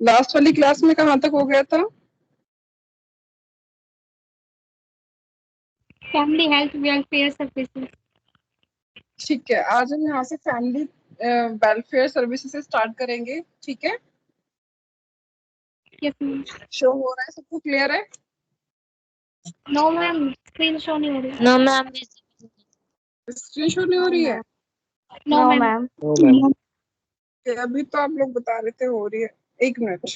Last वाली class में कहाँ तक हो गया था? Family health welfare services. ठीक है, आज हम यहाँ से फैमिली वेलफेयर सर्विसेज से स्टार्ट करेंगे। ठीक है, यस मैम। शो हो रहा है, सबको क्लियर है? नो मैम, स्क्रीन शो नहीं हो रही। No ma'am. स्क्रीन शो नहीं हो रही है? No ma'am. No ma'am. अभी तो आप लोग बता रहे थे हो रही है। एक मिनट।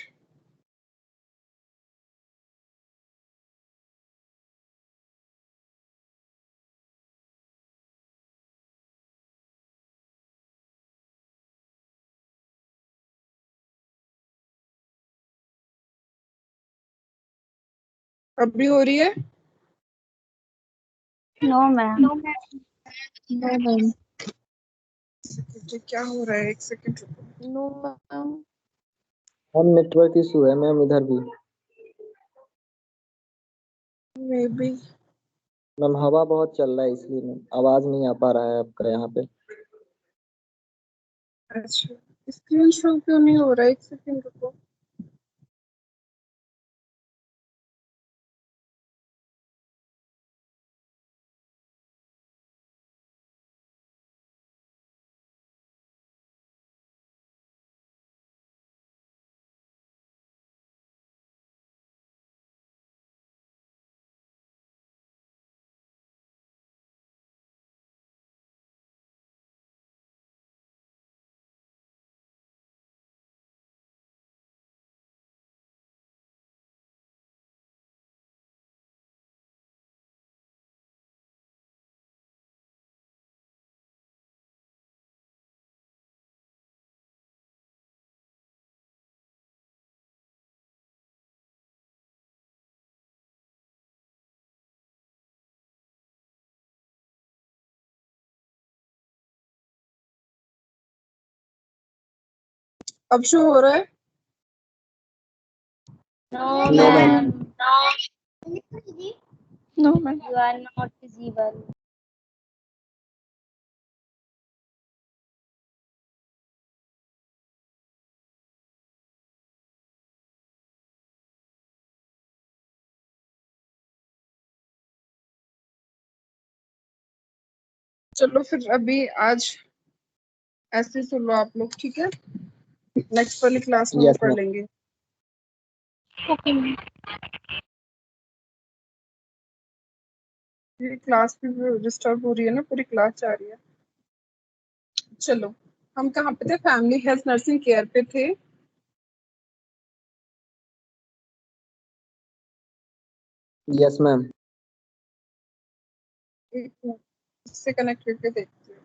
अभी हो रही है? No ma'am. No ma'am. No ma'am. क्या हो रहा है, एक सेकंड रुको। No ma'am. हम नेटवर्क इशू है मैम इधर भी। May be. मैम हवा बहुत चल रहा है इसलिए मैम आवाज नहीं आ पा रहा है आपका यहाँ पे। अच्छा, स्क्रीन शो क्यों नहीं हो रहा है, एक सेकंड रुको। अब शो हो रहा है? No no ma'am. Ma'am. No ma'am. You are not visible. चलो फिर अभी आज ऐसे सुन लो आप लोग, ठीक है? नेक्स्ट वाली क्लास में वो यस कर मैम। लेंगे। Okay ma'am. ये क्लास भी डिस्टर्ब हो रही है ना, पूरी क्लास जा रही है। चलो, हम कहाँ पे थे? फैमिली हेल्थ नर्सिंग केयर पे थे। Yes ma'am. एक मिनट, इससे कनेक्ट करके देखते हैं।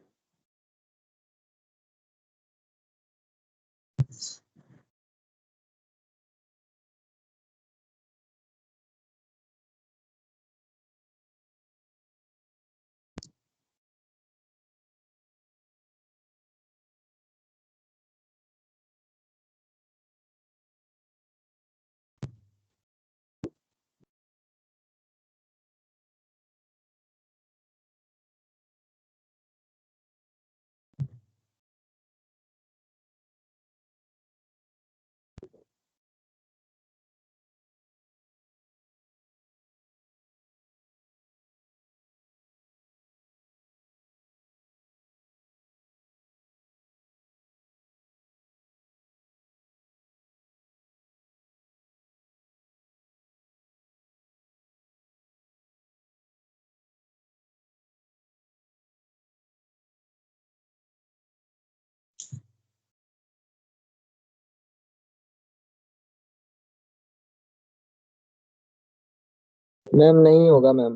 मैम नहीं होगा मैम।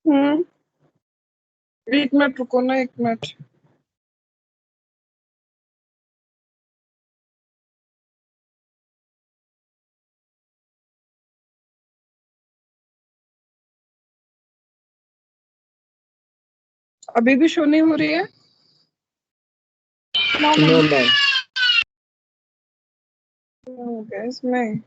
हम्म, एक मिनट रुको ना, एक मिनट। अभी भी शो नहीं हो रही है? No no ma'am. मैम। हो गया इसमें।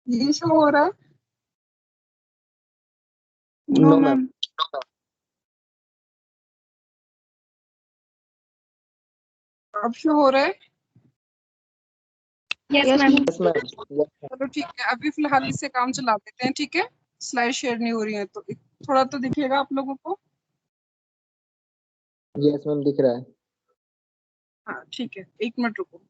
ये शो हो रहा है? No no ma'am. मैम। अब शो हो रहा है? Yes yes ma'am. मैम। चलो ठीक है, अभी फिलहाल इससे काम चला देते हैं, ठीक है। स्लाइड शेयर नहीं हो रही है तो थोड़ा तो दिखेगा आप लोगों को। यस मैम दिख रहा है। हाँ ठीक है, 1 मिनट रुको।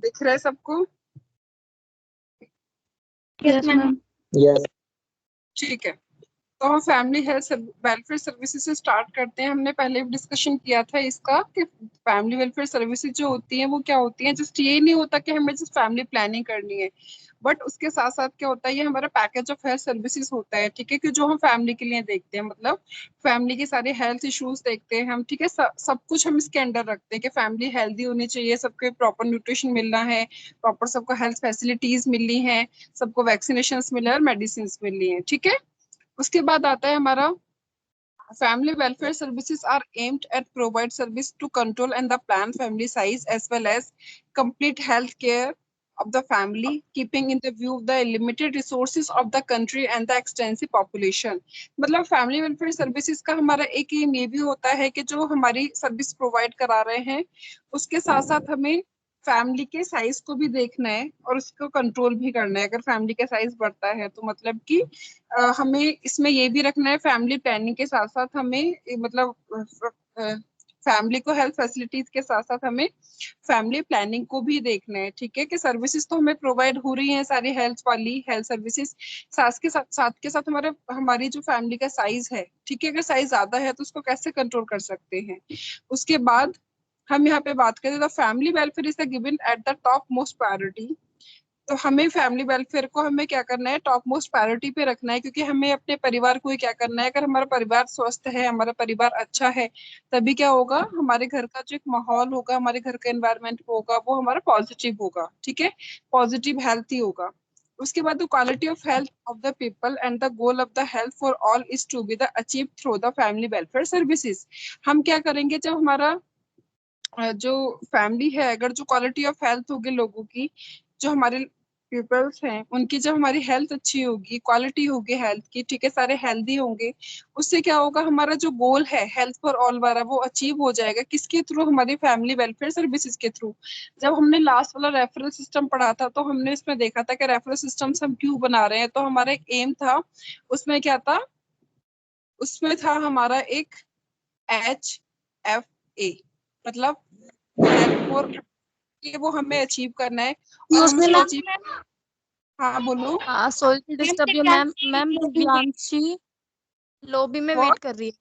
दिख रहा है सबको? Yes ma'am. यस। ठीक है, तो हम फैमिली हेल्थ वेलफेयर सर्विसेज से स्टार्ट करते हैं। हमने पहले भी डिस्कशन किया था इसका कि फैमिली वेलफेयर सर्विसेज जो होती हैं वो क्या होती हैं। जस्ट ये नहीं होता कि हमें जस्ट फैमिली प्लानिंग करनी है, बट उसके साथ साथ क्या होता है, ये हमारा पैकेज ऑफ हेल्थ सर्विसेज होता है, ठीक है, कि जो हम फैमिली के लिए देखते हैं। मतलब फैमिली के सारे हेल्थ इश्यूज देखते हैं हम, ठीक है। सब कुछ हम इसके अंडर रखते हैं कि फैमिली हेल्दी होनी चाहिए, सबको प्रॉपर न्यूट्रिशन मिलना है, प्रॉपर सबको हेल्थ फैसिलिटीज मिलनी है, सबको वैक्सीनेशन मिले और मेडिसिन मिलनी है, ठीक है। उसके बाद आता है हमारा family welfare services are aimed at provide service to control and the plan family size as well as complete health care of the family, keeping in the view the limited resources of the country and the extensive population. मतलब family welfare services का हमारा एक M ये भी होता है कि जो हमारी सर्विस प्रोवाइड करा रहे हैं उसके साथ साथ हमें फैमिली के साइज को भी देखना है और उसको कंट्रोल भी करना है। अगर फैमिली का साइज बढ़ता है तो मतलब कि हमें इसमें ये भी रखना है, फैमिली प्लानिंग के साथ साथ हमें मतलब फैमिली को हेल्थ फैसिलिटीज के साथ साथ हमें फैमिली प्लानिंग को भी देखना है, ठीक है। कि सर्विसेज तो हमें प्रोवाइड हो रही हैं सारी हेल्थ वाली हेल्थ सर्विसेज, साथ के साथ हमारे हमारी जो फैमिली का साइज है, ठीक है, अगर साइज ज्यादा है तो उसको कैसे कंट्रोल कर सकते हैं। उसके बाद हम यहाँ पे बात करें तो family welfare is given at the top most priority. तो हमें फैमिली वेलफेयर को हमें क्या करना है, टॉप मोस्ट प्रायोरिटी पे रखना है, क्योंकि हमें अपने परिवार को ही क्या करना है। अगर हमारा परिवार स्वस्थ है, हमारा परिवार अच्छा है, तभी क्या होगा, हमारे घर का जो एक माहौल होगा, हमारे घर का एनवायरनमेंट होगा वो हमारा पॉजिटिव होगा, ठीक है, पॉजिटिव हेल्थी होगा। उसके बाद the quality of health of the people and the goal of the health for all is to be the achieve through the family welfare services. हम क्या करेंगे, जब हमारा जो फैमिली है, अगर जो क्वालिटी ऑफ हेल्थ होगी लोगों की, जो हमारे पीपल्स हैं उनकी जब हमारी हेल्थ अच्छी होगी, क्वालिटी होगी हेल्थ की, ठीक है, सारे हेल्दी होंगे, उससे क्या होगा, हमारा जो गोल है हेल्थ फॉर ऑल वाला वो अचीव हो जाएगा। किसके थ्रू, हमारी फैमिली वेलफेयर सर्विसेज के थ्रू। जब हमने लास्ट वाला रेफरल सिस्टम पढ़ा था तो हमने इसमें देखा था कि रेफरल सिस्टम हम क्यों बना रहे हैं। तो हमारा एक एम था, उसमें क्या था, उसमें था हमारा एक HFA, मतलब हेल्थ फॉर, ये वो हमें अचीव करना है और हम उसमें उसको मैम। अचीव। हाँ बोलो। Sorry to disturb you ma'am. Ma'am Divyanshi lobby में वो वेट कर रही है।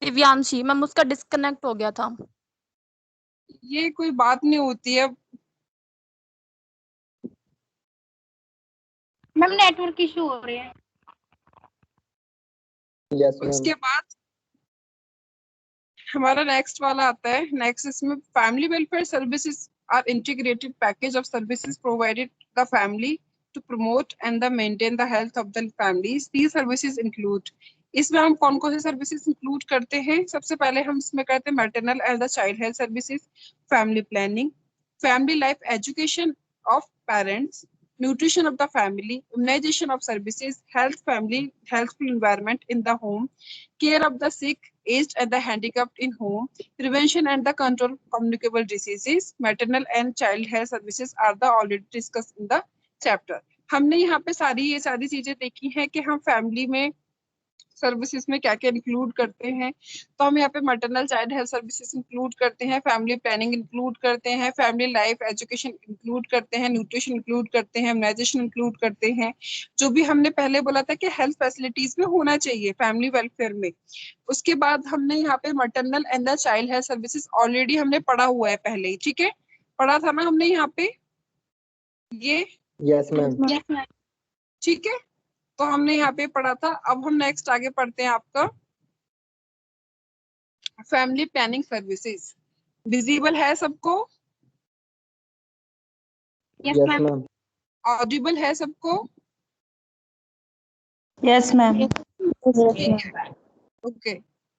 दिव्यांशी मैम, उसका डिस्कनेक्ट हो गया था। ये कोई बात नहीं होती है। मैम नेटवर्क इशू हो रहे हैं। Yes ma'am. उसके बाद हमारा नेक्स्ट वाला आता है, नेक्स्ट इसमें family welfare services are integrated package of services provided the family to promote and the maintain the health of the families. These services include, इसमें हम कौन कौन से सर्विसेज इंक्लूड करते हैं। सबसे पहले हम इसमें करते हैं maternal and the child health services, family planning, family life education of parents, nutrition of the family, immunization of services, health family, healthful environment in the home, care of the sick, aged and the handicapped in home, prevention and the control of communicable diseases, maternal and child health services are the already discussed in the chapter. हमने यहाँ पे सारी ये सारी चीजें देखी हैं कि हम फैमिली में सर्विसेज में क्या क्या इंक्लूड करते हैं, तो हम यहाँ पे maternal child health services include करते हैं, फैमिली प्लानिंग इंक्लूड करते हैं, फैमिली लाइफ एजुकेशन इंक्लूड करते हैं, न्यूट्रिशन इंक्लूड करते हैं, इम्यूनाइजेशन इंक्लूड करते हैं, जो भी हमने पहले बोला था कि हेल्थ फैसिलिटीज में होना चाहिए फैमिली वेलफेयर में। उसके बाद हमने यहाँ पे maternal and the child health services already हमने पढ़ा हुआ है पहले ही, ठीक है, पढ़ा था ना हमने यहाँ पे ये, यस मैम। Yes ma'am. ठीक है, तो हमने यहाँ पे पढ़ा था। अब हम नेक्स्ट आगे पढ़ते हैं आपका फैमिली प्लानिंग सर्विसेज। विजिबल है सबको, yes yes ma'am. Ma'am. Audible है सबको? Yes ma'am. ओके,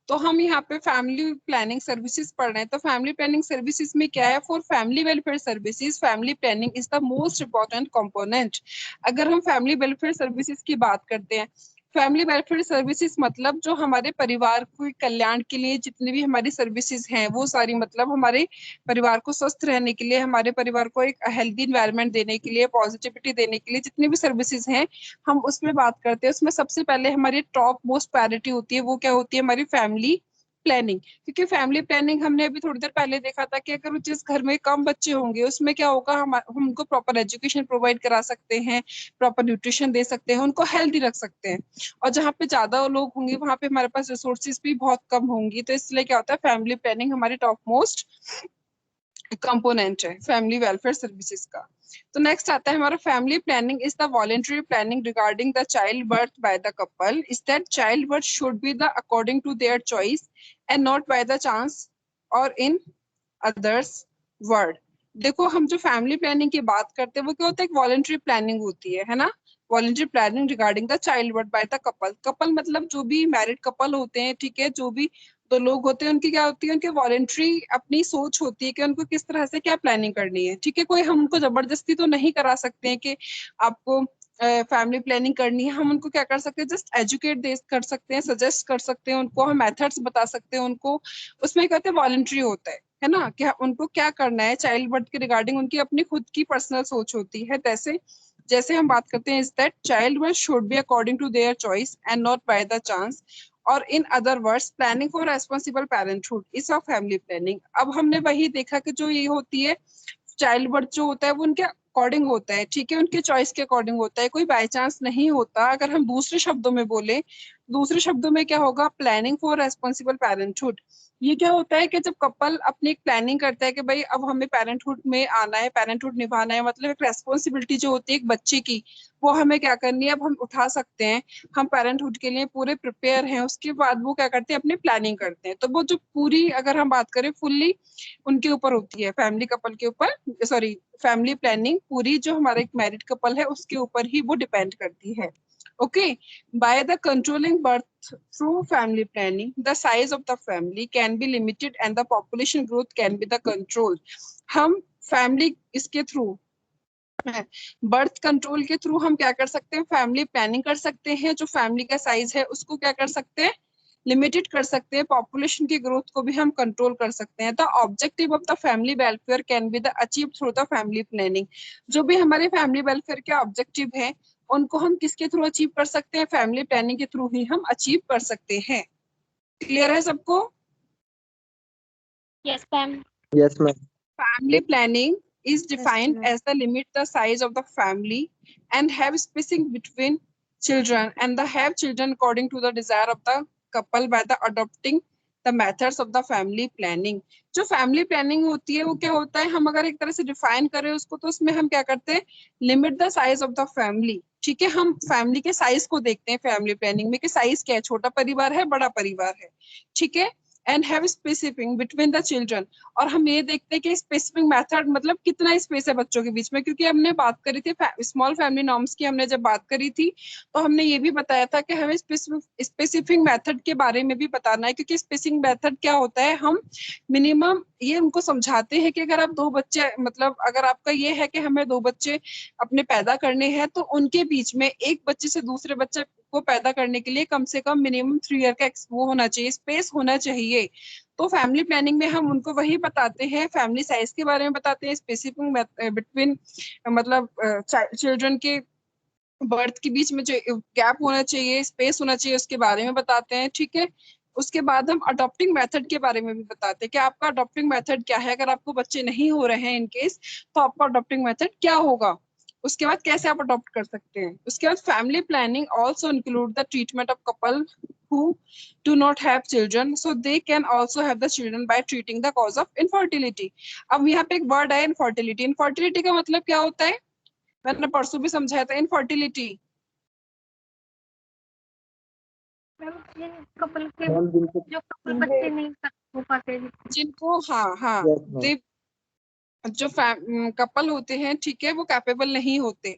तो हम यहाँ पे फैमिली प्लानिंग सर्विसेज पढ़ रहे हैं। तो फैमिली प्लानिंग सर्विसेज में क्या है, for family welfare services family planning is the most important component. अगर हम फैमिली वेलफेयर सर्विसेज की बात करते हैं, फैमिली वेलफेयर सर्विसेज मतलब जो हमारे परिवार के कल्याण के लिए जितनी भी हमारी सर्विसेज हैं वो सारी, मतलब हमारे परिवार को स्वस्थ रहने के लिए, हमारे परिवार को एक हेल्दी एनवायरनमेंट देने के लिए, पॉजिटिविटी देने के लिए जितनी भी सर्विसेज हैं हम उसमें बात करते हैं। उसमें सबसे पहले हमारी टॉप मोस्ट प्रायोरिटी होती है, वो क्या होती है, हमारी फैमिली प्लानिंग। क्योंकि फैमिली प्लानिंग हमने अभी थोड़ी देर पहले देखा था कि अगर जिस घर में कम बच्चे होंगे उसमें क्या होगा, हम उनको प्रॉपर एजुकेशन प्रोवाइड करा सकते हैं, प्रॉपर न्यूट्रिशन दे सकते हैं, उनको हेल्दी रख सकते हैं। और जहाँ पे ज्यादा लोग होंगे वहां पे हमारे पास रिसोर्सेज भी बहुत कम होंगी, तो इसलिए क्या होता है, फैमिली प्लानिंग हमारी टॉप मोस्ट कंपोनेंट है फैमिली वेलफेयर सर्विसेज का। तो नेक्स्ट आता है हमारा family planning is the voluntary planning regarding the child birth by the couple is that child birth should be the according to their choice and not by the chance और in others word. देखो, हम जो family planning की बात करते हैं वो क्या होता है, एक वॉलंटरी प्लानिंग होती है ना, voluntary planning regarding the child birth by the couple. Couple मतलब जो भी मैरिड कपल होते हैं, ठीक है, जो भी दो लोग होते हैं उनकी क्या होती है, उनकी वॉलंटरी अपनी सोच होती है कि उनको किस तरह से क्या प्लानिंग करनी है, ठीक है। कोई हम उनको जबरदस्ती तो नहीं करा सकते हैं कि आपको फैमिली प्लानिंग करनी है। हम उनको क्या कर सकते हैं, जस्ट एजुकेट दे कर सकते हैं, सजेस्ट कर सकते हैं, उनको हम मेथड्स बता सकते हैं उनको। उसमें कहते हैं वॉलंटरी होता है ना, कि उनको क्या करना है चाइल्ड बर्थ के रिगार्डिंग, उनकी अपनी खुद की पर्सनल सोच होती है। तैसे जैसे हम बात करते हैं is that child birth should be according to their choice and not by the chance और in other words planning for responsible parenthood is a family planning. अब हमने वही देखा कि जो ये होती है चाइल्ड बर्थ जो होता है वो उनके अकॉर्डिंग होता है, ठीक है, उनके चॉइस के अकॉर्डिंग होता है, कोई बाय चांस नहीं होता। अगर हम दूसरे शब्दों में बोले, दूसरे शब्दों में क्या होगा, प्लानिंग फॉर रेस्पॉन्सिबल पेरेंटहुड। ये क्या होता है कि जब कपल अपनी एक प्लानिंग करता है कि भाई अब हमें पेरेंटहुड में आना है, पेरेंटहुड निभाना है, मतलब एक रेस्पॉन्सिबिलिटी जो होती है एक बच्चे की, वो हमें क्या करनी है, अब हम उठा सकते हैं, हम पेरेंटहुड के लिए पूरे प्रिपेयर हैं। उसके बाद वो क्या करते हैं, अपनी प्लानिंग करते हैं। तो वो जो पूरी अगर हम बात करें फुल्ली उनके ऊपर होती है, फैमिली कपल के ऊपर, सॉरी फैमिली प्लानिंग पूरी जो हमारा एक मैरिड कपल है उसके ऊपर ही वो डिपेंड करती है। Okay, by the controlling birth through family planning the size of the family can be limited and the population growth can be the control. हम फैमिली इसके थ्रू, बर्थ कंट्रोल के through हम क्या कर सकते हैं, फैमिली प्लानिंग कर सकते हैं, जो फैमिली का साइज है उसको क्या कर सकते हैं, लिमिटेड कर सकते हैं, पॉपुलेशन की ग्रोथ को भी हम कंट्रोल कर सकते हैं। The objective of the family welfare can be the achieve through the family planning. जो भी हमारे फैमिली वेलफेयर के ऑब्जेक्टिव है उनको हम किसके थ्रू अचीव कर सकते हैं, फैमिली प्लानिंग के थ्रू ही हम अचीव कर सकते हैं। क्लियर है सबको? Yes ma'am. Yes ma'am. Family planning is defined as the limit the size of the family and have spacing between children and the have children according to the desire of the couple by the adopting the methods of the family planning। जो family planning होती है वो क्या होता है, हम अगर एक तरह से डिफाइन करें उसको तो उसमें हम क्या करते हैं, limit the size of the family, ठीक है। हम फैमिली के साइज को देखते हैं फैमिली प्लानिंग में कि साइज क्या है, छोटा परिवार है, बड़ा परिवार है, ठीक है। And have specific between the children, और हम ये देखते हैं कि स्पेसिफिक मेथड मतलब कितना स्पेस है बच्चों के बीच में। क्योंकि हमने बात करी थी स्मॉल फैमिली नॉर्म्स की, हमने जब बात करी थी तो हमने ये भी बताया था कि हमें स्पेसिफिक मेथड के बारे में भी बताना है। क्योंकि स्पेसिफिक मेथड क्या होता है, हम मिनिमम ये उनको समझाते हैं कि अगर आप दो बच्चे, मतलब अगर आपका ये है कि हमें दो बच्चे अपने पैदा करने हैं तो उनके बीच में एक बच्चे से दूसरे बच्चे को पैदा करने के लिए कम से कम मिनिमम 3 ईयर का वो होना चाहिए, स्पेस होना चाहिए। तो फैमिली प्लानिंग में हम उनको वही बताते हैं, फैमिली साइज के बारे में बताते हैं, स्पेसिफिक बिटवीन मतलब चिल्ड्रन के बर्थ के बीच में जो गैप होना चाहिए, स्पेस होना चाहिए, उसके बारे में बताते हैं। ठीक है, उसके बाद हम अडॉप्टिंग मेथड के बारे में भी बताते हैं कि आपका अडॉप्टिंग मेथड क्या है। अगर आपको बच्चे नहीं हो रहे हैं इन केस, तो आपका अडॉप्टिंग मेथड क्या होगा, उसके बाद कैसे आप अडॉप्ट कर सकते हैं। उसके बाद family planning also include the treatment of couple who do not have children, so they can also have the children by treating the cause of infertility. अब यहाँ पे एक वर्ड है इनफर्टिलिटी। इनफर्टिलिटी का मतलब क्या होता है, मैंने परसों भी समझाया था। इनफर्टिलिटी मैम जिन कपल के मैम जिनको जो कपल बच्चे नहीं हो पाते। जिनको, हाँ हाँ, यस मैम, दे जो कपल होते हैं, ठीक है, वो कैपेबल नहीं होते।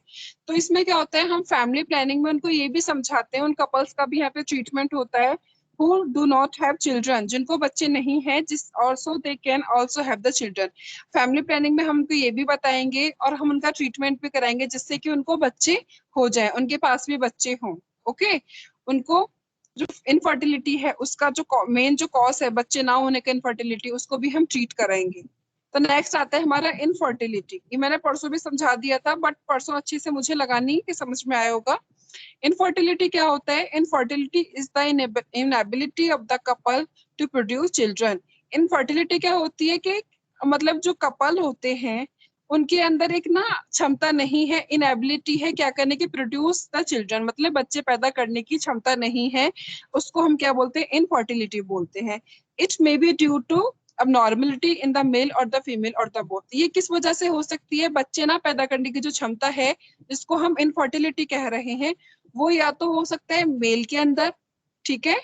तो इसमें क्या होता है, हम फैमिली प्लानिंग में उनको ये भी समझाते हैं, उन कपल्स का भी यहाँ पे ट्रीटमेंट होता है who do not have children, जिनको बच्चे नहीं हैं, जिस also they can also have the children। Family planning में हम उनको ये भी बताएंगे और हम उनका ट्रीटमेंट भी कराएंगे जिससे कि उनको बच्चे हो जाए, उनके पास भी बच्चे हों। ओके, उनको जो इनफर्टिलिटी है उसका जो मेन जो कॉज है बच्चे ना होने का, इनफर्टिलिटी, उसको भी हम ट्रीट कराएंगे। तो नेक्स्ट आता है हमारा इनफर्टिलिटी। ये मैंने परसों भी समझा दिया था, बट परसों अच्छे से मुझे लगा नहीं कि समझ में आया होगा। इनफर्टिलिटी क्या होता है, infertility is the inability of the couple to produce children. Infertility क्या होती है कि मतलब जो कपल होते हैं उनके अंदर एक ना क्षमता नहीं है, इनएबिलिटी है क्या करने की, प्रोड्यूस द चिल्ड्रन, मतलब बच्चे पैदा करने की क्षमता नहीं है, उसको हम क्या बोलते हैं, इनफर्टिलिटी बोलते हैं। It may be due to abnormality in the male or the female or the both। ये किस वजह से हो सकती है, बच्चे ना पैदा करने की जो क्षमता है जिसको हम इनफर्टिलिटी कह रहे हैं, वो या तो हो सकता है मेल के अंदर, ठीक है,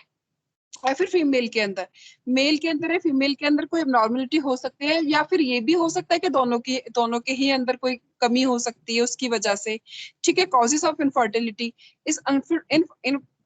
या फिर फीमेल के अंदर। मेल के अंदर या फीमेल के अंदर कोई एबनॉर्मलिटी हो सकती है, या फिर ये भी हो सकता है कि दोनों के ही अंदर कोई कमी हो सकती है उसकी वजह से। ठीक है, कॉजेस ऑफ इनफर्टिलिटी, इस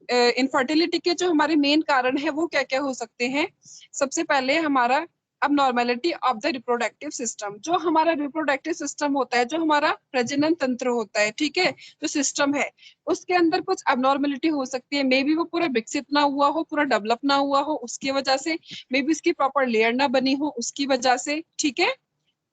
इनफर्टिलिटी के जो हमारे मेन कारण है वो क्या क्या हो सकते हैं। सबसे पहले हमारा abnormality of the reproductive system. जो हमारा रिप्रोडक्टिव सिस्टम होता है, जो हमारा प्रजनन तंत्र होता है, ठीक है, जो सिस्टम है, उसके अंदर कुछ abnormality हो सकती है। मे बी वो पूरा विकसित ना हुआ हो, पूरा डेवलप ना हुआ हो, उसकी वजह से। मे बी उसकी प्रॉपर लेयर ना बनी हो, उसकी वजह से। ठीक है,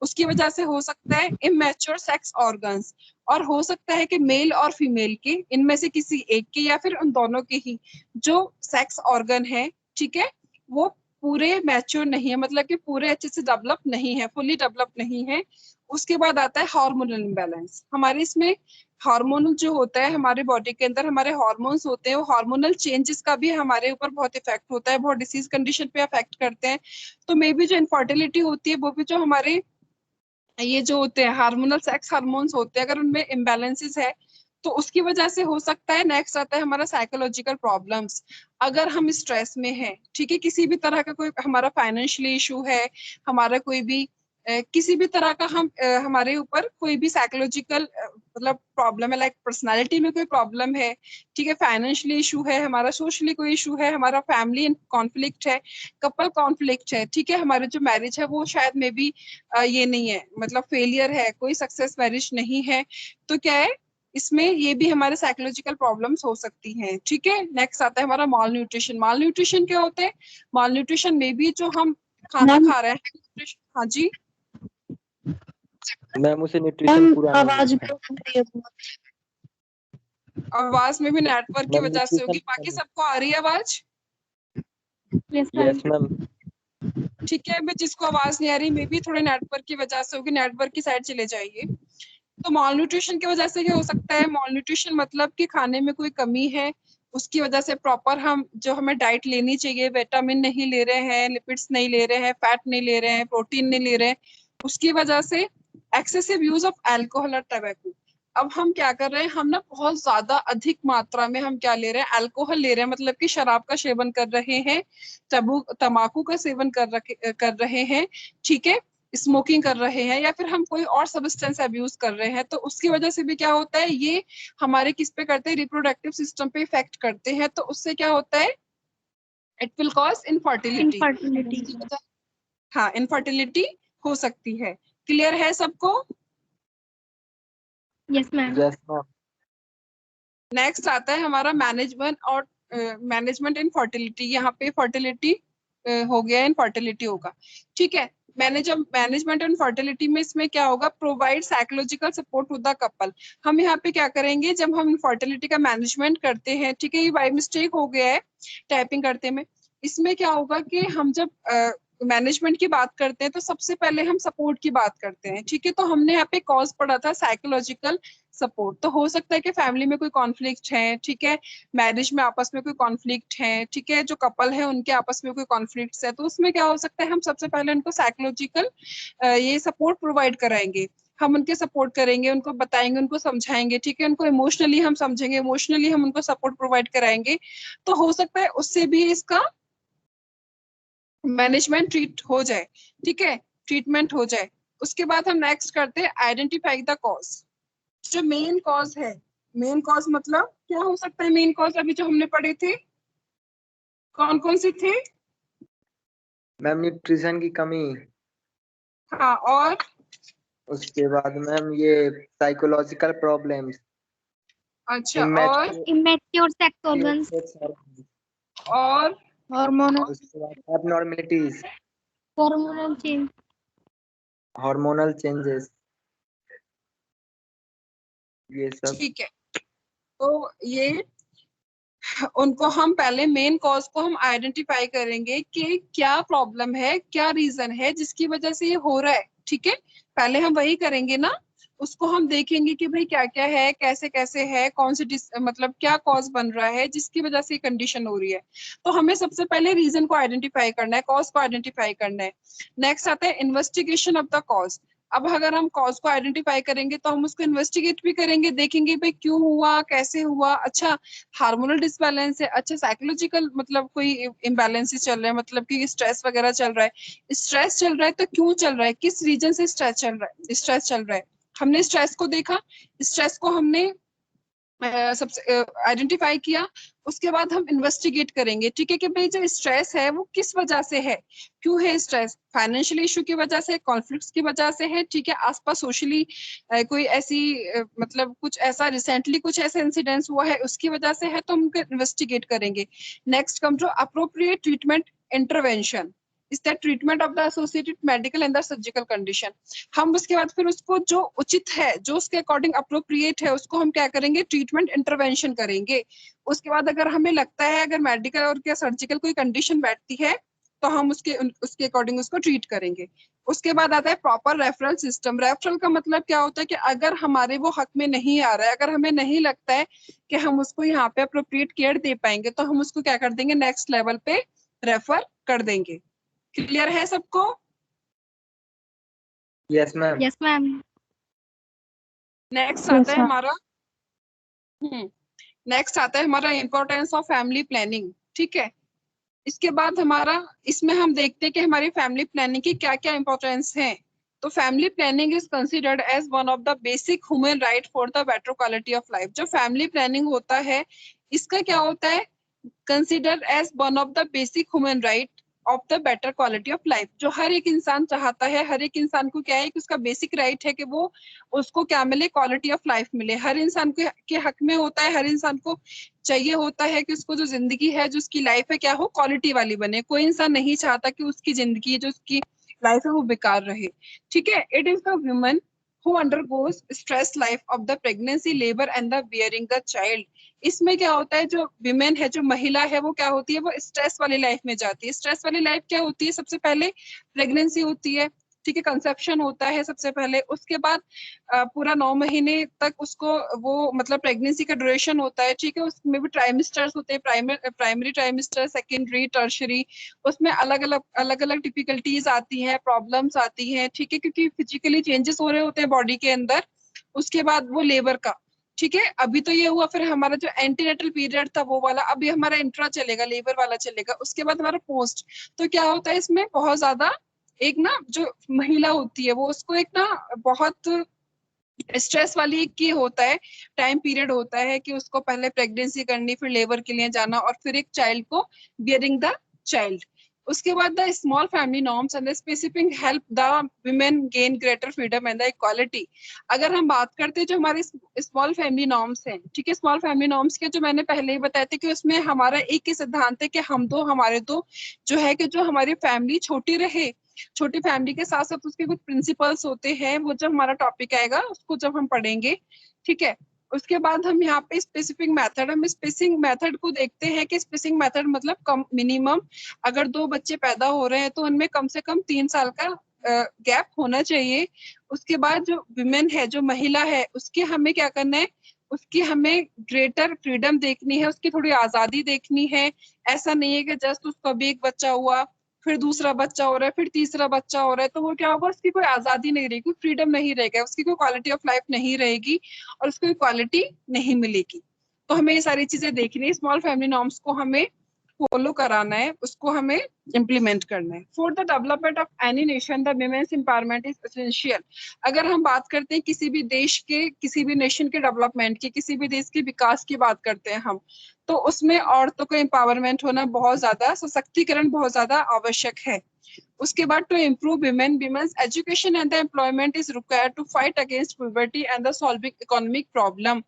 उसकी वजह से हो सकता है इमेच्योर सेक्स ऑर्गन्स, और हो सकता है कि मेल और फीमेल के इनमें से किसी एक के या फिर उन दोनों के ही जो सेक्स ऑर्गन है, ठीक है, वो पूरे मैच्योर नहीं है, मतलब कि पूरे अच्छे से डेवलप नहीं है, फुली डेवलप नहीं है। उसके बाद आता है हार्मोनल इम्बैलेंस। हमारे इसमें हार्मोनल जो होता है, हमारे बॉडी के अंदर हमारे हार्मोन्स होते हैं, वो हार्मोनल चेंजेस का भी हमारे ऊपर बहुत इफेक्ट होता है, बहुत डिसीज कंडीशन पे अफेक्ट करते हैं। तो मे बी जो इनफर्टिलिटी होती है वो भी जो हमारे ये जो होते हैं हार्मोनल सेक्स हार्मोन्स होते हैं, अगर उनमें इम्बैलेंसेस है तो उसकी वजह से हो सकता है। नेक्स्ट आता है हमारा साइकोलॉजिकल प्रॉब्लम्स। अगर हम स्ट्रेस में हैं, ठीक है, किसी भी तरह का कोई हमारा फाइनेंशियल इशू है, हमारा कोई भी किसी भी तरह का हमारे ऊपर कोई भी साइकोलॉजिकल मतलब प्रॉब्लम है, लाइक पर्सनालिटी में कोई प्रॉब्लम है, ठीक है, फाइनेंशियली इशू है हमारा, सोशली कोई इशू है हमारा, फैमिली कॉन्फ्लिक्ट है, कपल कॉन्फ्लिक्ट है, ठीक है, हमारे जो मैरिज है वो शायद में भी ये नहीं है, मतलब फेलियर है, कोई सक्सेस मैरिज नहीं है, तो क्या है, इसमें ये भी हमारे साइकोलॉजिकल प्रॉब्लम्स हो सकती हैं। ठीक है, नेक्स्ट आता है हमारा माल न्यूट्रिशन। माल न्यूट्रिशन क्या होता है, माल न्यूट्रिशन में भी जो हम खाना खा रहे हैं, हाँ जी, मैम उसे न्यूट्रिशन पूरा नहीं आवाज मिलता। ब्रेक हो रही है बहुत। आवाज में भी नेटवर्क की मैम वजह से होगी, बाकी न्यूट्रिशन, सबको आ रही है आवाज, यस यस मैम। मैम। ठीक है। मैं जिसको आवाज नहीं आ रही, मे भी थोड़ी नेटवर्क की वजह से होगी, नेटवर्क की साइड चले जाइए। तो मॉल न्यूट्रिशन की वजह से क्या हो सकता है, मॉल न्यूट्रिशन मतलब कि खाने में कोई कमी है, उसकी वजह से प्रॉपर हम जो हमें डाइट लेनी चाहिए, विटामिन नहीं ले रहे हैं, लिपिड्स नहीं ले रहे हैं, फैट नहीं ले रहे हैं, प्रोटीन नहीं ले रहे हैं, उसकी वजह से एक्सेसिव यूज ऑफ अल्कोहल और टबैको। अब हम क्या कर रहे हैं, हम ना बहुत ज्यादा अधिक मात्रा में हम क्या ले रहे हैं, अल्कोहल ले रहे हैं, मतलब कि शराब का सेवन कर रहे हैं, तंबाकू का सेवन कर रहे हैं, ठीक है, स्मोकिंग कर रहे हैं, या फिर हम कोई और सब्सटेंस अब्यूज कर रहे हैं, तो उसकी वजह से भी क्या होता है, ये हमारे किस पे करते हैं, रिप्रोडक्टिव सिस्टम पे इफेक्ट करते हैं, तो उससे क्या होता है, it will cause infertility. Infertility. हाँ, इनफर्टिलिटी हो सकती है। क्लियर है सबको। Yes ma'am. Yes ma'am. Next आता है हमारा मैनेजमेंट और मैनेजमेंट इन फर्टिलिटी। यहाँ पे फर्टिलिटी हो गया, इनफर्टिलिटी होगा, ठीक है। मैनेजमेंट एंड फर्टिलिटी में इसमें क्या होगा, provide psychological support to the couple. हम यहाँ पे क्या करेंगे, जब हम फर्टिलिटी का मैनेजमेंट करते हैं, ठीक है, ये बाय मिस्टेक हो गया है टाइपिंग करते में, इसमें क्या होगा कि हम जब मैनेजमेंट की बात करते हैं तो सबसे पहले हम सपोर्ट की बात करते हैं, ठीक है। तो हमने यहाँ पे कॉज पढ़ा था साइकोलॉजिकल सपोर्ट। तो हो सकता है कि फैमिली में कोई कॉन्फ्लिक्ट है, ठीक है, मैरिज में आपस में कोई कॉन्फ्लिक्ट है, ठीक है, जो कपल है उनके आपस में कोई कॉन्फ्लिक्ट है, तो उसमें क्या हो सकता है, हम सबसे पहले उनको साइकोलॉजिकल ये सपोर्ट प्रोवाइड कराएंगे। हम उनके सपोर्ट करेंगे, उनको बताएंगे, उनको समझाएंगे, ठीक है, उनको इमोशनली हम समझेंगे, इमोशनली हम उनको सपोर्ट प्रोवाइड कराएंगे। तो हो सकता है उससे भी इसका मैनेजमेंट ट्रीट हो जाए, ठीक है, ट्रीटमेंट हो जाए। उसके बाद हम नेक्स्ट करते हैं आइडेंटिफाई द कॉज। जो मेन कॉज है, मेन कॉज मतलब क्या हो सकता है, मेन कॉज अभी जो हमने पढ़े थे कौन कौन से थे? मैम न्यूट्रिशन की कमी, हाँ, और उसके बाद मैम ये साइकोलॉजिकल प्रॉब्लम्स, अच्छा, और इमेच्योर सेक्स ऑर्गन्स और हार्मोनल उसके बाद abnormalities, hormonal change. Hormonal changes, ये सब। ठीक है। तो ये उनको हम पहले मेन कॉज को हम आइडेंटिफाई करेंगे कि क्या प्रॉब्लम है, क्या रीजन है जिसकी वजह से ये हो रहा है, ठीक है, पहले हम वही करेंगे ना। उसको हम देखेंगे कि भाई क्या क्या है, कैसे कैसे है, कौन सी मतलब क्या कॉज बन रहा है जिसकी वजह से कंडीशन हो रही है। तो हमें सबसे पहले रीजन को आइडेंटिफाई करना है, कॉज को आइडेंटिफाई करना है। नेक्स्ट आता है इन्वेस्टिगेशन ऑफ द कॉज। अब अगर हम कॉज को आइडेंटिफाई करेंगे तो हम उसको इन्वेस्टिगेट भी करेंगे, देखेंगे भाई क्यों हुआ, कैसे हुआ। अच्छा, हार्मोनल डिसबैलेंस है, अच्छा साइकोलॉजिकल मतलब कोई इम्बैलेंस चल रहा है, मतलब कि स्ट्रेस वगैरह चल रहा है। स्ट्रेस चल रहा है तो क्यों चल रहा है, किस रीजन से स्ट्रेस चल रहा है, स्ट्रेस चल रहा है। हमने स्ट्रेस को देखा, स्ट्रेस को हमने सबसे आइडेंटिफाई किया। उसके बाद हम इन्वेस्टिगेट करेंगे, ठीक है, कि भाई जो स्ट्रेस है वो किस वजह से है, क्यों है स्ट्रेस, फाइनेंशियल इशू की वजह से, कॉन्फ्लिक्ट्स की वजह से है, ठीक है, आसपास सोशली कोई ऐसी मतलब कुछ ऐसा रिसेंटली कुछ ऐसा इंसिडेंस हुआ है उसकी वजह से है, तो हम उनको इन्वेस्टिगेट करेंगे। Next come to appropriate treatment intervention is the treatment of the associated medical and the surgical condition. हम उसके बाद फिर उसको जो उचित है, जो उसके अकॉर्डिंग अप्रोप्रिएट है, उसको हम क्या करेंगे, ट्रीटमेंट इंटरवेंशन करेंगे। उसके बाद अगर हमें लगता है अगर मेडिकल और क्या सर्जिकल कोई कंडीशन बैठती है तो हम उसके अकॉर्डिंग उसको ट्रीट करेंगे। उसके बाद आता है प्रॉपर रेफरल सिस्टम। रेफरल का मतलब क्या होता है कि अगर हमारे वो हक में नहीं आ रहा है, अगर हमें नहीं लगता है कि हम उसको यहाँ पे अप्रोप्रिएट केयर दे पाएंगे, तो हम उसको क्या कर देंगे, नेक्स्ट लेवल पे रेफर कर देंगे। क्लियर है सबको? Yes ma'am. Yes ma'am. Next आता है हमारा नेक्स्ट आता है हमारा इम्पोर्टेंस ऑफ फैमिली प्लानिंग, ठीक है। इसके बाद हमारा इसमें हम देखते हैं कि हमारी फैमिली प्लानिंग की क्या क्या इंपॉर्टेंस है। तो family planning is considered as one of the basic human right for the better quality of life. जो फैमिली प्लानिंग होता है इसका क्या होता है, consider as one of the basic human right of the better quality of life. जो हर एक इंसान चाहता है, हर एक इंसान को क्या है कि उसका बेसिक राइट है कि वो उसको क्या मिले, क्वालिटी ऑफ लाइफ मिले। हर इंसान के हक में होता है, हर इंसान को चाहिए होता है कि उसको जो जिंदगी है, जो उसकी लाइफ है, क्या हो, क्वालिटी वाली बने। कोई इंसान नहीं चाहता कि उसकी जिंदगी जो उसकी लाइफ है वो बेकार रहे, ठीक है। It is the woman who undergoes stress life of the pregnancy, labor and the bearing the child। इसमें क्या होता है, जो विमेन है, जो महिला है, वो क्या होती है, वो स्ट्रेस वाली लाइफ में जाती है। स्ट्रेस वाली लाइफ क्या होती है, सबसे पहले प्रेगनेंसी होती है, ठीक है, कंसेप्शन होता है सबसे पहले। उसके बाद पूरा 9 महीने तक उसको वो मतलब प्रेगनेंसी का ड्यूरेशन होता है, ठीक है। उसमें भी ट्राइमेस्टर्स होते हैं, प्राइमरी ट्राइमेस्टर, सेकेंडरी, टर्शरी। उसमें अलग अलग डिफिकल्टीज आती हैं, प्रॉब्लम्स आती हैं, ठीक है, क्योंकि फिजिकली चेंजेस हो रहे होते हैं बॉडी के अंदर। उसके बाद वो लेबर का, ठीक है, अभी तो ये हुआ, फिर हमारा जो एंटीनेटल पीरियड था वो वाला, अभी हमारा इंट्रा चलेगा, लेबर वाला चलेगा। उसके बाद हमारा पोस्ट। तो क्या होता है इसमें बहुत ज्यादा एक ना जो महिला होती है वो उसको एक ना बहुत स्ट्रेस वाली एक की होता है, टाइम पीरियड होता है कि उसको पहले प्रेगनेंसी करनी, फिर लेबर के लिए जाना, और फिर एक चाइल्ड को बियरिंग द चाइल्ड। उसके बाद the small family norms and the specific help the women gain greater freedom and the equality. अगर हम बात करते हैं जो हमारे स्मॉल फैमिली नॉर्म्स हैं, ठीक है, स्मॉल फैमिली नॉर्म्स के जो मैंने पहले ही बताया था कि उसमें हमारा एक ही सिद्धांत है कि हम दो हमारे दो जो है कि जो हमारी फैमिली छोटी रहे, छोटी फैमिली के साथ साथ उसके कुछ प्रिंसिपल्स होते हैं, वो जब हमारा टॉपिक आएगा उसको जब हम पढ़ेंगे, ठीक है। उसके बाद हम यहाँ पे स्पेसिफिक मेथड, हम स्पेसिंग मेथड को देखते हैं कि स्पेसिंग मेथड मतलब कम मिनिमम अगर 2 बच्चे पैदा हो रहे हैं तो उनमें कम से कम 3 साल का गैप होना चाहिए। उसके बाद जो विमेन है, जो महिला है, उसके हमें क्या करना है, उसकी हमें ग्रेटर फ्रीडम देखनी है, उसकी थोड़ी आजादी देखनी है। ऐसा नहीं है कि जस्ट उसको अभी एक बच्चा हुआ, फिर दूसरा बच्चा हो रहा है, फिर तीसरा बच्चा हो रहा है, तो वो क्या होगा, उसकी कोई आजादी नहीं रहेगी, फ्रीडम नहीं रहेगा, उसकी कोई क्वालिटी ऑफ लाइफ नहीं रहेगी और उसको क्वालिटी नहीं मिलेगी। तो हमें ये सारी चीजें देखनी है। स्मॉल फैमिली नॉर्म्स को हमें फॉलो कराना है, उसको हमें इम्प्लीमेंट करना है। For the development of any nation the women's empowerment is essential. अगर हम बात करते हैं किसी भी देश के, किसी भी नेशन के डेवलपमेंट की, किसी भी देश के विकास की बात करते हैं हम, तो उसमें औरतों का एम्पावरमेंट होना बहुत ज्यादा, सशक्तिकरण बहुत ज्यादा आवश्यक है। उसके बाद to improve women's education and the employment is required to fight against poverty and the solving economic problem.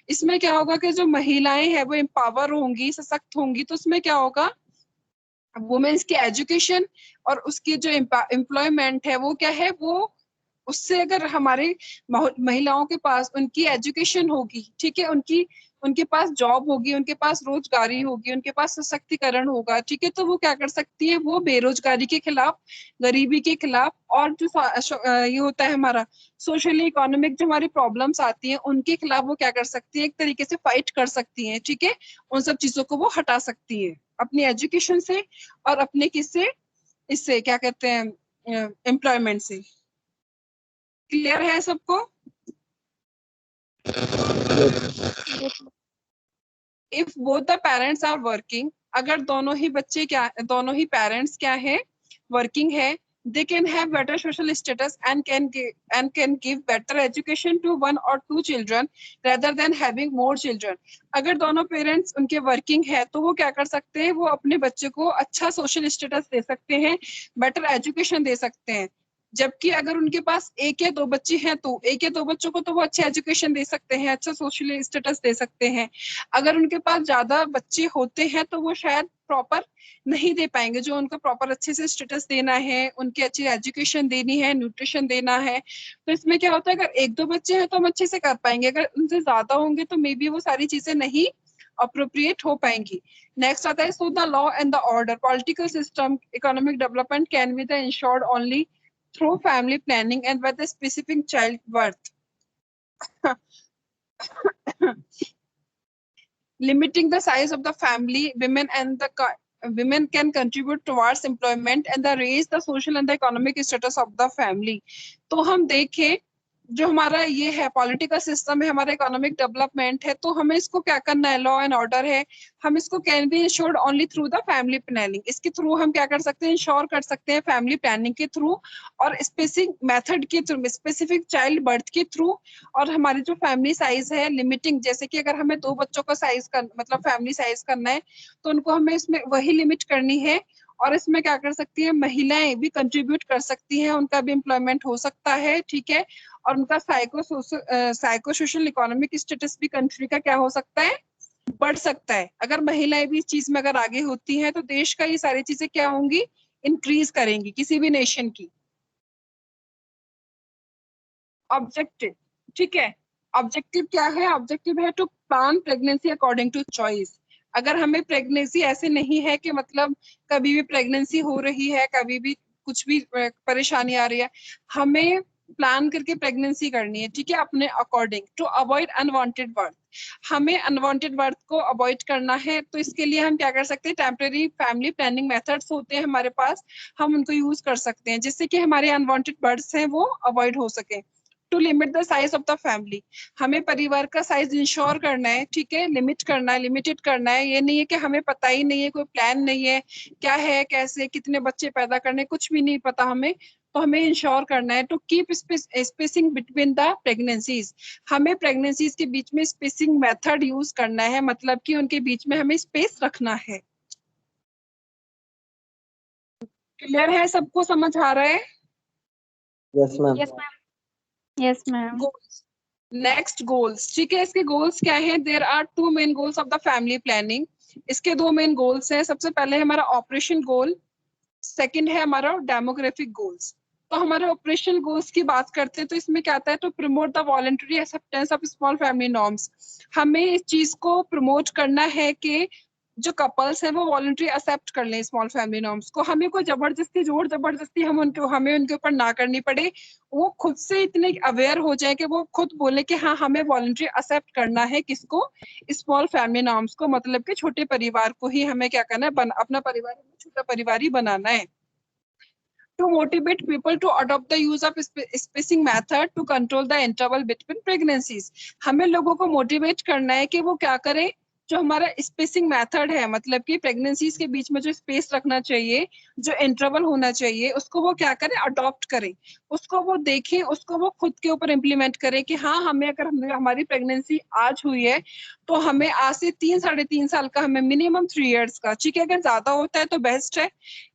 इसमें क्या होगा कि जो महिलाएं हैं वो एम्पावर होंगी, सशक्त होंगी, तो उसमें क्या होगा, वुमेन्स की एजुकेशन और उसकी जो एम्प्लॉयमेंट है वो क्या है, वो उससे अगर हमारे महिलाओं के पास उनकी एजुकेशन होगी, ठीक है, उनके पास जॉब होगी, उनके पास रोजगारी होगी, उनके पास सशक्तिकरण होगा, ठीक है, तो वो क्या कर सकती है, वो बेरोजगारी के खिलाफ, गरीबी के खिलाफ और जो ये होता है हमारा सोशली इकोनॉमिक जो हमारी प्रॉब्लम्स आती हैं उनके खिलाफ वो क्या कर सकती है, एक तरीके से फाइट कर सकती हैं, ठीक है, उन सब चीजों को वो हटा सकती है अपनी एजुकेशन से और अपने किससे, इससे क्या कहते हैं, एम्प्लॉयमेंट से। क्लियर है सबको? If both the parents are working, अगर दोनों ही बच्चे क्या, दोनों ही पेरेंट्स क्या है, वर्किंग है, they can have better social status and can give better education to 1 or 2 children rather than having more children। अगर दोनों पेरेंट्स उनके वर्किंग है तो वो क्या कर सकते हैं, वो अपने बच्चे को अच्छा सोशल स्टेटस दे सकते हैं, बेटर एजुकेशन दे सकते हैं। जबकि अगर उनके पास 1 या 2 बच्चे हैं तो 1 या 2 बच्चों को तो वो अच्छी एजुकेशन दे सकते हैं, अच्छा सोशल स्टेटस दे सकते हैं। अगर उनके पास ज्यादा बच्चे होते हैं तो वो शायद प्रॉपर नहीं दे पाएंगे, जो उनको प्रॉपर अच्छे से स्टेटस देना है, उनकी अच्छी एजुकेशन देनी है, न्यूट्रिशन देना है। तो इसमें क्या होता है, अगर 1-2 बच्चे हैं तो हम अच्छे से कर पाएंगे, अगर उनसे ज्यादा होंगे तो मे बी वो सारी चीजें नहीं अप्रोप्रिएट हो पाएंगी। नेक्स्ट आता है, so the law and the order, political system, economic development can be the insured only through family planning and with a specific child birth. Limiting the size of the family, women can contribute towards employment and the raise the social and the economic status of the family। तो हम देखें जो हमारा ये है political system है, हमारा economic development है, तो हमें इसको क्या करना है, लॉ एंड ऑर्डर है, हम इसको can be insured only through the family planning. इसके थ्रू हम क्या कर सकते हैं, इंश्योर कर सकते हैं फैमिली प्लानिंग के थ्रू और स्पेसिफिक मेथड के थ्रू, स्पेसिफिक चाइल्ड बर्थ के थ्रू। और हमारी जो फैमिली साइज है लिमिटिंग, जैसे कि अगर हमें 2 बच्चों का साइज कर मतलब फैमिली साइज करना है तो उनको हमें इसमें वही लिमिट करनी है। और इसमें क्या कर सकती है, महिलाएं भी कंट्रीब्यूट कर सकती हैं, उनका भी एम्प्लॉयमेंट हो सकता है, ठीक है, और उनका साइको सोशल इकोनॉमिक स्टेटस भी कंट्री का क्या हो सकता है, बढ़ सकता है। अगर महिलाएं भी इस चीज में अगर आगे होती हैं तो देश का ये सारी चीजें क्या होंगी, इंक्रीज करेंगी किसी भी नेशन की। ऑब्जेक्टिव, ठीक है, ऑब्जेक्टिव क्या है, ऑब्जेक्टिव है to plan pregnancy according to choice. अगर हमें प्रेगनेंसी ऐसे नहीं है कि मतलब कभी भी प्रेगनेंसी हो रही है, कभी भी कुछ भी परेशानी आ रही है, हमें प्लान करके प्रेगनेंसी करनी है, ठीक है, अपने according, to avoid unwanted birth. हमें अनवांटेड बर्थ को अवॉइड करना है, तो इसके लिए हम क्या कर सकते हैं, टेम्परेरी फैमिली प्लानिंग मेथड्स होते हैं हमारे पास, हम उनको यूज कर सकते हैं जिससे कि हमारे अनवांटेड बर्थ्स हैं वो अवॉइड हो सके। To limit the size of the family, हमें परिवार का साइज इंश्योर करना है, ठीक है, लिमिट करना है, लिमिटेड करना है। ये नहीं है कि हमें पता ही नहीं है, कोई प्लान नहीं है, क्या है, कैसे, कितने बच्चे पैदा करने, कुछ भी नहीं पता हमें, तो हमें इंश्योर करना है। To keep spacing between the pregnancies, हमें प्रेगनेंसीज के बीच में स्पेसिंग मेथड यूज करना है, मतलब कि उनके बीच में हमें स्पेस रखना है। क्लियर है, सबको समझ आ रहा है? Yes ma'am. Yes ma'am. Yes ma'am. Goals, next goals, ठीक है, इसके गोल्स क्या है, there are 2 main goals of the family planning. इसके 2 मेन गोल्स हैं। सबसे पहले हमारा ऑपरेशन गोल, सेकंड है हमारा डेमोग्राफिक गोल्स। तो हमारे ऑपरेशनल गोल्स की बात करते हैं तो इसमें क्या आता है, तो promote the voluntary acceptance of small family norms. हमें इस चीज को प्रमोट करना है कि जो कपल्स हैं वो वॉलंटरी एक्सेप्ट कर लें स्मॉल फैमिली नॉर्म्स को। हमें कोई जबरदस्ती जोर जबरदस्ती हमें उनके ऊपर ना करनी पड़े। वो खुद से इतने अवेयर हो जाए कि वो खुद बोले कि हाँ हमें वॉलंटरी एक्सेप्ट करना है, किसको, स्मॉल फैमिली नॉर्म्स को, मतलब कि छोटे परिवार को ही हमें क्या करना है, अपना परिवार छोटा परिवार ही बनाना है। To motivate people to adopt the use of spacing method to control the interval between pregnancies। हमें लोगों को मोटिवेट करना है कि वो क्या करें, जो हमारा स्पेसिंग मेथड है, मतलब कि प्रेगनेंसीज के बीच में जो स्पेस रखना चाहिए, जो इंटरवल होना चाहिए, उसको वो क्या करें, अडॉप्ट करें, उसको वो देखें, उसको वो खुद के ऊपर इम्प्लीमेंट करें कि हाँ हमें अगर हमारी प्रेगनेंसी आज हुई है तो हमें आज से 3-3.5 साल का, हमें मिनिमम 3 इयर्स का, ठीक है, अगर ज्यादा होता है तो बेस्ट है।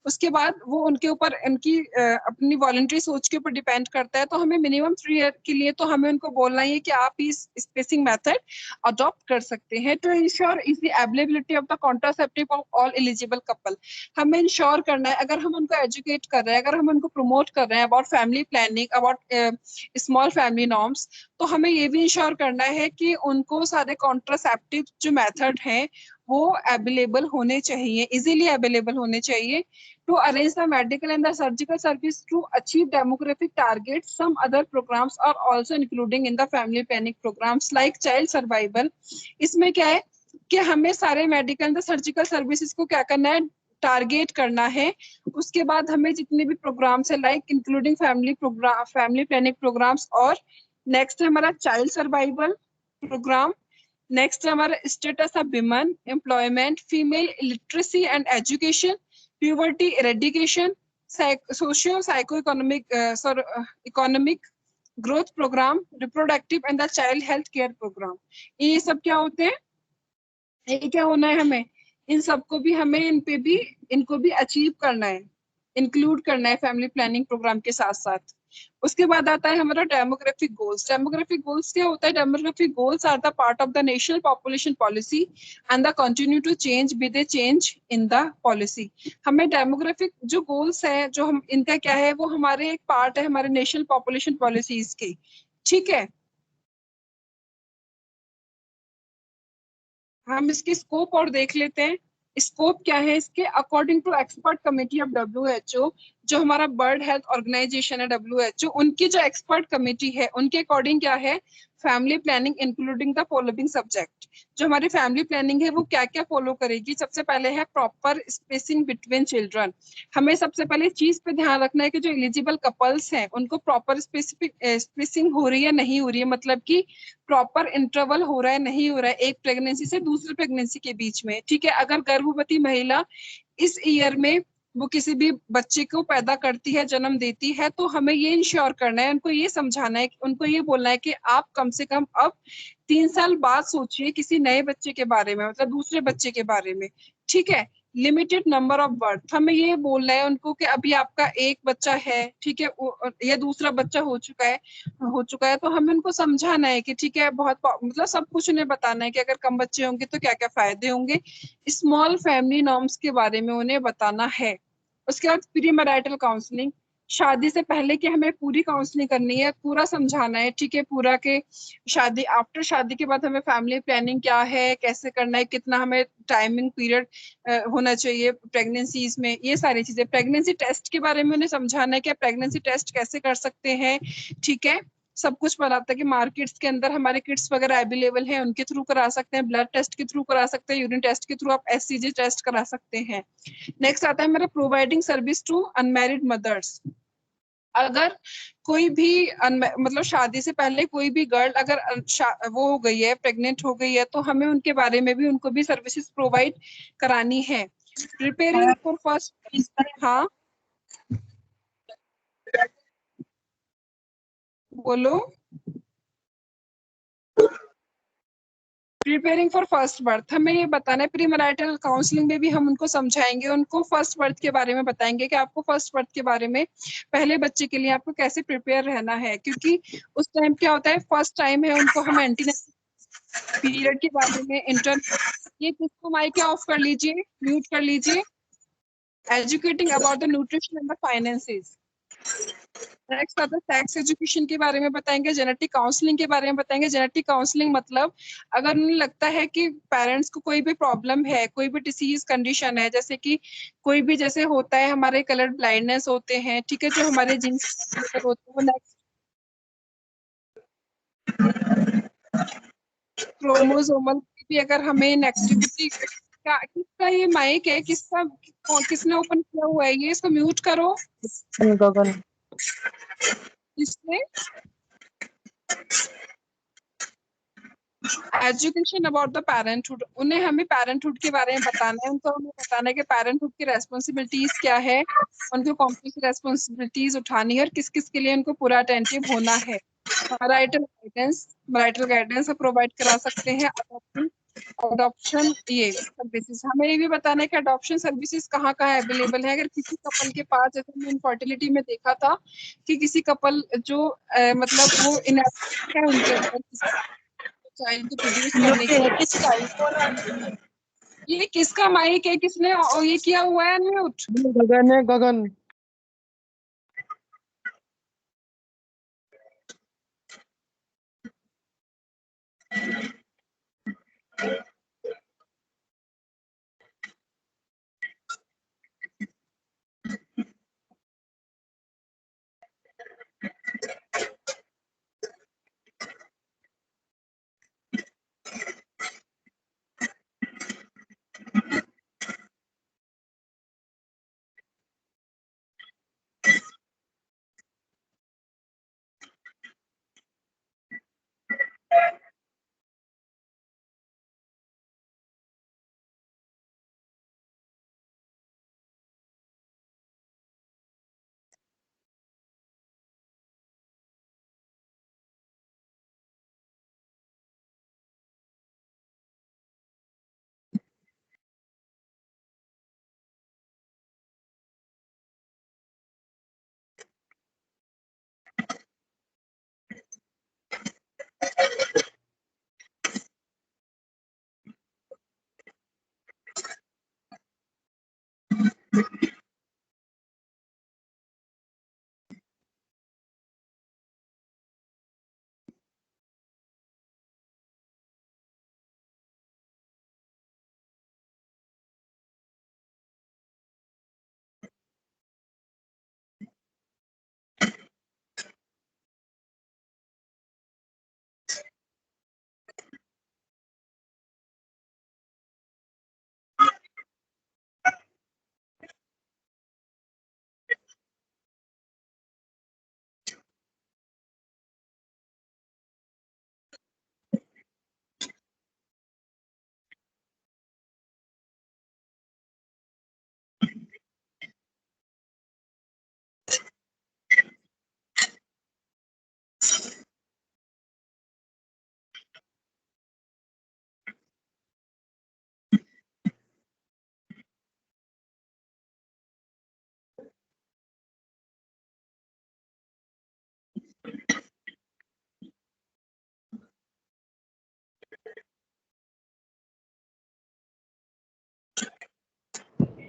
उसके बाद वो उनके ऊपर उनकी अपनी वॉलंटरी सोच के ऊपर डिपेंड करता है। तो हमें मिनिमम 3 ईयर के लिए तो हमें उनको बोलना है कि आप इस स्पेसिंग मेथड अडॉप्ट कर सकते हैं। To ensure easy availability of the contraceptive of all eligible couple. हमें इंश्योर करना है, अगर हम उनको एजुकेट कर रहे हैं, अगर हम उनको प्रमोट कर रहे हैं about family planning, about small family norms, तो हमें ये भी इंश्योर करना है कि उनको सारे कॉन्ट्रासेप्टिव जो मेथड हैं वो अवेलेबल होने चाहिए, इजीली अवेलेबल होने चाहिए। To arrange the medical and the surgical service to achieve demographic targets, some other programs are also including in the family planning programs like child survival। इसमें क्या है कि हमें सारे मेडिकल एंड सर्जिकल सर्विसेज को क्या करना है, टारगेट करना है। उसके बाद हमें जितने भी प्रोग्राम्स है like including family planning programmes, और नेक्स्ट है हमारा चाइल्ड सर्वाइवल प्रोग्राम। नेक्स्ट है हमारा status of women, employment, female literacy and education, puberty eradication, socio-psycho-economic economic growth program, reproductive and the child health care program। ये सब क्या होते हैं, ये क्या होना है, हमें इन सबको भी, हमें इन पे भी, इनको भी अचीव करना है, इंक्लूड करना है फैमिली प्लानिंग प्रोग्राम के साथ साथ। उसके बाद आता है हमारा डेमोग्राफिक गोल्स। डेमोग्राफिक गोल्स क्या होता है, demographic goals are the part of the national population policy and the continue to change with the change in the policy. हमें डेमोग्राफिक जो गोल्स है, जो हम इनका क्या है, वो हमारे एक पार्ट है हमारे नेशनल पॉपुलेशन पॉलिसीज के, ठीक है। हम इसके स्कोप और देख लेते हैं। स्कोप क्या है इसके, according to expert committee of WHO, जो हमारा वर्ल्ड हेल्थ ऑर्गेनाइजेशन है WHO, उनकी जो एक्सपर्ट कमेटी है उनके अकॉर्डिंग क्या है, family planning including the following subject. जो हमारी फैमिली प्लानिंग है वो क्या क्या फॉलो करेगी, सबसे पहले है प्रॉपर स्पेसिंग बिटवीन चिल्ड्रन। हमें सबसे पहले चीज पे ध्यान रखना है कि जो एलिजिबल कपल्स हैं उनको प्रॉपर स्पेसिंग हो रही है नहीं हो रही है, मतलब कि प्रॉपर इंटरवल हो रहा है नहीं हो रहा है एक प्रेगनेंसी से दूसरी प्रेगनेंसी के बीच में, ठीक है। अगर गर्भवती महिला इस ईयर में वो किसी भी बच्चे को पैदा करती है, जन्म देती है, तो हमें ये इंश्योर करना है, उनको ये समझाना है, उनको ये बोलना है कि आप कम से कम अब 3 साल बाद सोचिए किसी नए बच्चे के बारे में, मतलब दूसरे बच्चे के बारे में, ठीक है। लिमिटेड नंबर ऑफ बर्थ, हमें ये बोलना है उनको कि अभी आपका एक बच्चा है, ठीक है, या दूसरा बच्चा हो चुका है, तो हमें उनको समझाना है कि ठीक है, बहुत मतलब सब कुछ उन्हें बताना है कि अगर कम बच्चे होंगे तो क्या क्या फायदे होंगे, स्मॉल फैमिली नॉर्म्स के बारे में उन्हें बताना है। उसके बाद प्री मैरिटल काउंसलिंग, शादी से पहले की हमें पूरी काउंसलिंग करनी है, पूरा समझाना है, ठीक है, पूरा के शादी, आफ्टर शादी के बाद हमें फैमिली प्लानिंग क्या है, कैसे करना है, कितना हमें टाइमिंग पीरियड होना चाहिए प्रेगनेंसीज में, ये सारी चीजें। प्रेगनेंसी टेस्ट के बारे में उन्हें समझाना है कि प्रेगनेंसी टेस्ट कैसे कर सकते हैं, ठीक है, सब कुछ बताता है कि मार्केट्स के अंदर हमारे किट्स वगैरह अवेलेबल हैं, उनके थ्रू करा सकते हैं, ब्लड टेस्ट के थ्रू करा सकते हैं, यूरिन टेस्ट के थ्रू आप SCG टेस्ट करा सकते हैं। नेक्स्ट आता है मेरा providing service to unmarried mothers. अगर कोई भी मतलब शादी से पहले कोई भी गर्ल अगर वो हो गई है, प्रेग्नेंट हो गई है, तो हमें उनके बारे में भी, उनको भी सर्विसेज प्रोवाइड करानी है। प्रिपेयरिंग फॉर फर्स्ट, हाँ बोलो। प्रिपेयरिंग फॉर फर्स्ट बर्थ, हमें ये बताना है, प्री मैरिटल काउंसलिंग में भी हम उनको समझाएंगे, उनको फर्स्ट बर्थ के बारे में बताएंगे कि आपको फर्स्ट बर्थ के बारे में, पहले बच्चे के लिए आपको कैसे प्रिपेयर रहना है, क्योंकि उस टाइम क्या होता है, फर्स्ट टाइम है, उनको हम एंटीनेटल पीरियड के बारे में, ये किसको माइक ऑफ कर लीजिए, म्यूट कर लीजिए। Educating about the nutrition and the finances. Next आता है सेक्स एजुकेशन के बारे में बताएंगे, जेनेटिक काउंसलिंग के बारे में बताएंगे। जेनेटिक काउंसलिंग मतलब अगर उन्हें लगता है कि पेरेंट्स को कोई भी प्रॉब्लम है, कोई भी डिसीज कंडीशन है, जैसे कि कोई भी जैसे होता है हमारे कलर ब्लाइंडनेस होते हैं, ठीक है, जो हमारे जीन्स होते हैं, वो नेक्स्ट क्रोमोसोमल भी अगर हमें इनएक्टिविटी किसका ये माइक है, किसने ओपन किया हुआ है ये, इसको म्यूट करो। गगन। इसमें एजुकेशन अबाउट द पेरेंटहुड, उन्हें हमें पेरेंटहुड के बारे में बताना है, उनको हमें बताना है कि पेरेंटहुड की रेस्पॉन्सिबिलिटीज क्या है, उनको कौन सी रेस्पॉन्सिबिलिटीज उठानी है और किस किस के लिए उनको पूरा अटेंटिव होना है। मैरिटल गाइडेंस प्रोवाइड करा सकते हैं। अडॉप्शन ये सर्विसेज, हमें ये भी बताना है कि अडॉप्शन सर्विसेज कहाँ कहाँ अवेलेबल है। अगर किसी कपल के पास, जैसे हमने इनफर्टिलिटी में देखा था कि किसी कपल जो मतलब वो इनएक्टिव है उनके अंदर चाइल्ड को प्रोड्यूस करने के लिए। ये किसका माइक है, किसने ये किया हुआ है म्यूट? गगन है, गगन।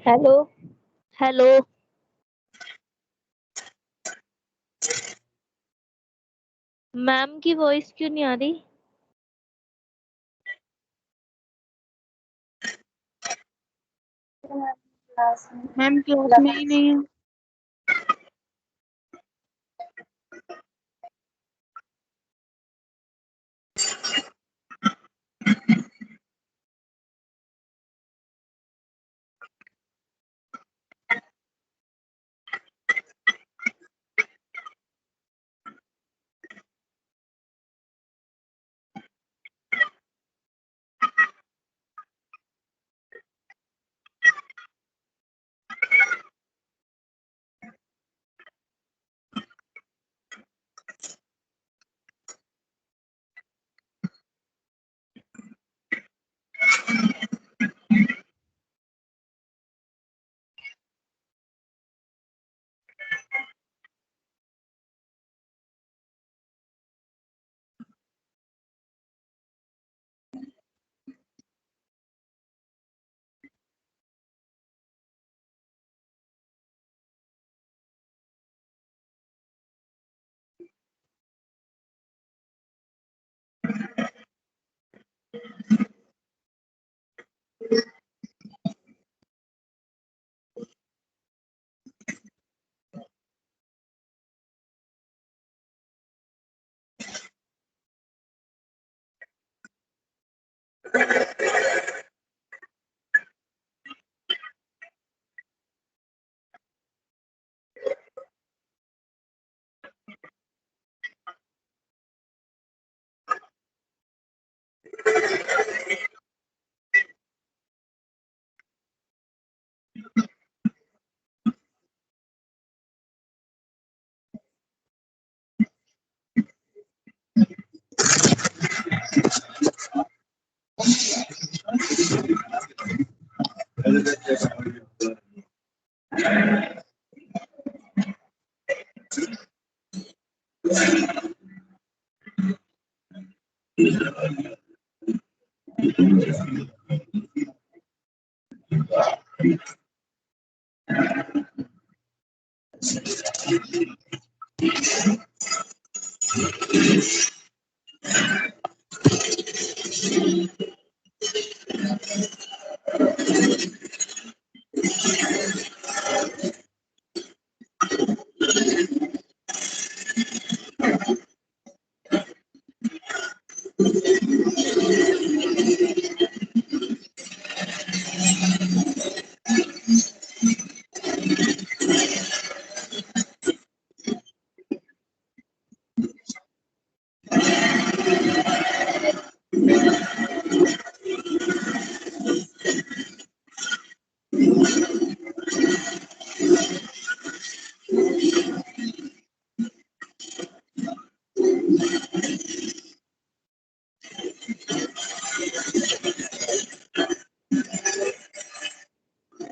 Hello hello. मैम की वॉइस क्यों नहीं आ रही? मैम क्लास में ही नहीं है।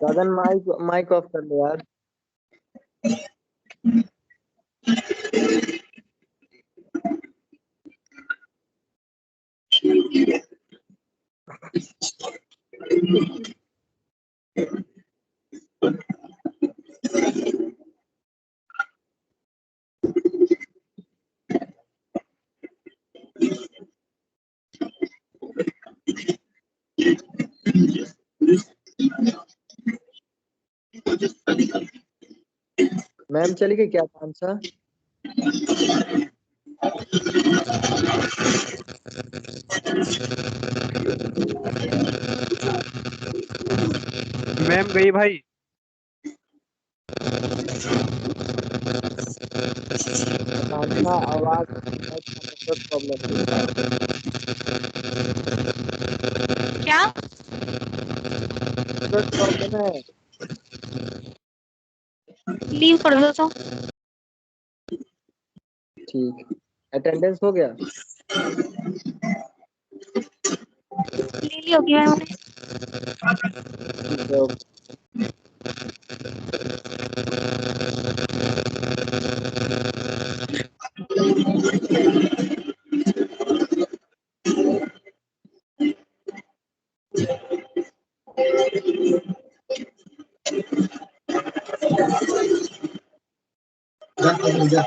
गगन माइक माइक ऑफ कर दो यार। मैम चली गई क्या आंसर? मैम गई भाई। आवाज प्रॉब्लम क्या? प्रॉब्लम है। लीव कर दो तो। ठीक, अटेंडेंस हो गया? ले ली होगी मैंने। ठीक है, ओके। जा